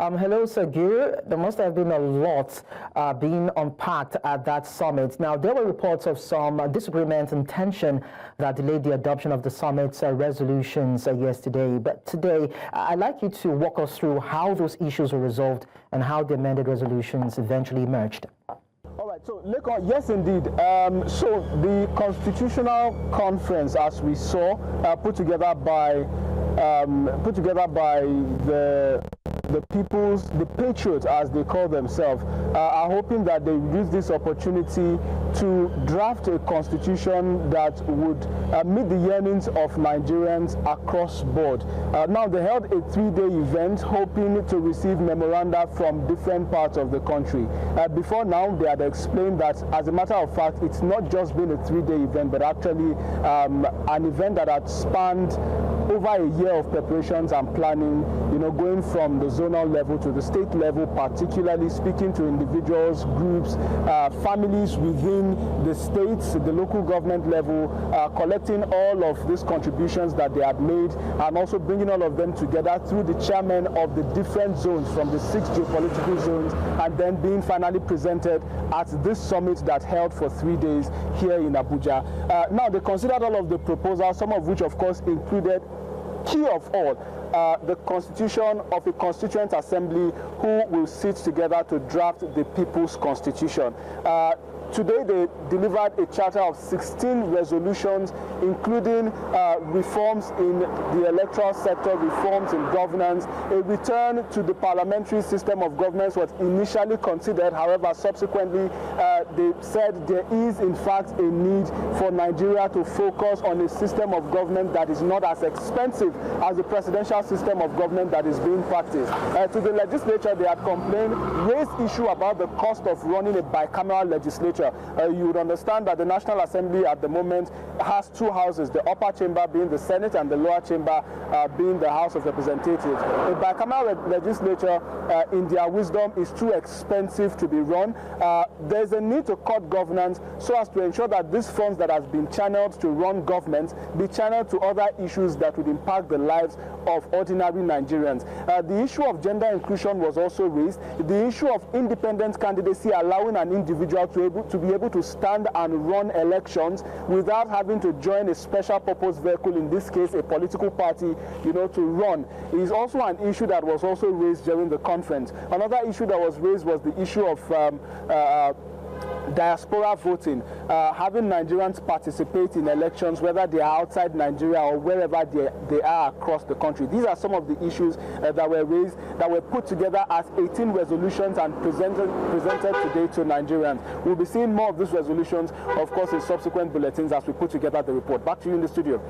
Hello, Sagir. There must have been a lot being unpacked at that summit. Now, there were reports of some disagreement and tension that delayed the adoption of the summit's resolutions yesterday. But today, I'd like you to walk us through how those issues were resolved and how the amended resolutions eventually emerged. All right, so yes, indeed. So the Constitutional Conference, as we saw, put together by the Patriots, as they call themselves, are hoping that they use this opportunity to draft a constitution that would meet the yearnings of Nigerians across board. Now, they held a 3-day event hoping to receive memoranda from different parts of the country. Before now, they had explained that, as a matter of fact, it's not just been a 3-day event, but actually an event that had spanned over a year of preparations and planning, going from the zonal level to the state level, particularly speaking to individuals, groups, families within the states, the local government level, collecting all of these contributions that they had made and also bringing all of them together through the chairmen of the different zones from the 6 geopolitical zones, and then being finally presented at this summit that held for 3 days here in Abuja. Now, they considered all of the proposals, some of which, of course, included, key of all, the constitution of a constituent assembly who will sit together to draft the People's Constitution. Today, they delivered a charter of 16 resolutions, including reforms in the electoral sector, reforms in governance. A return to the parliamentary system of governance was initially considered. However, subsequently, they said there is, in fact, a need for Nigeria to focus on a system of government that is not as expensive as the presidential system of government that is being practiced. To the legislature, they had complained, raised issue about the cost of running a bicameral legislature. You would understand that the National Assembly at the moment has 2 houses, the upper chamber being the Senate and the lower chamber being the House of Representatives. A bicameral legislature, in their wisdom, is too expensive to be run. There's a need to cut governance so as to ensure that these funds that has been channeled to run government be channeled to other issues that would impact the lives of ordinary Nigerians. The issue of gender inclusion was also raised. The issue of independent candidacy, allowing an individual to be able to stand and run elections without having to join a special purpose vehicle, in this case a political party, to run, is also an issue that was also raised during the conference. Another issue that was raised was the issue of diaspora voting, having Nigerians participate in elections, whether they are outside Nigeria or wherever they are across the country. These are some of the issues that were raised, that were put together as 18 resolutions and presented today to Nigerians. We'll be seeing more of these resolutions, of course, in subsequent bulletins as we put together the report. Back to you in the studio.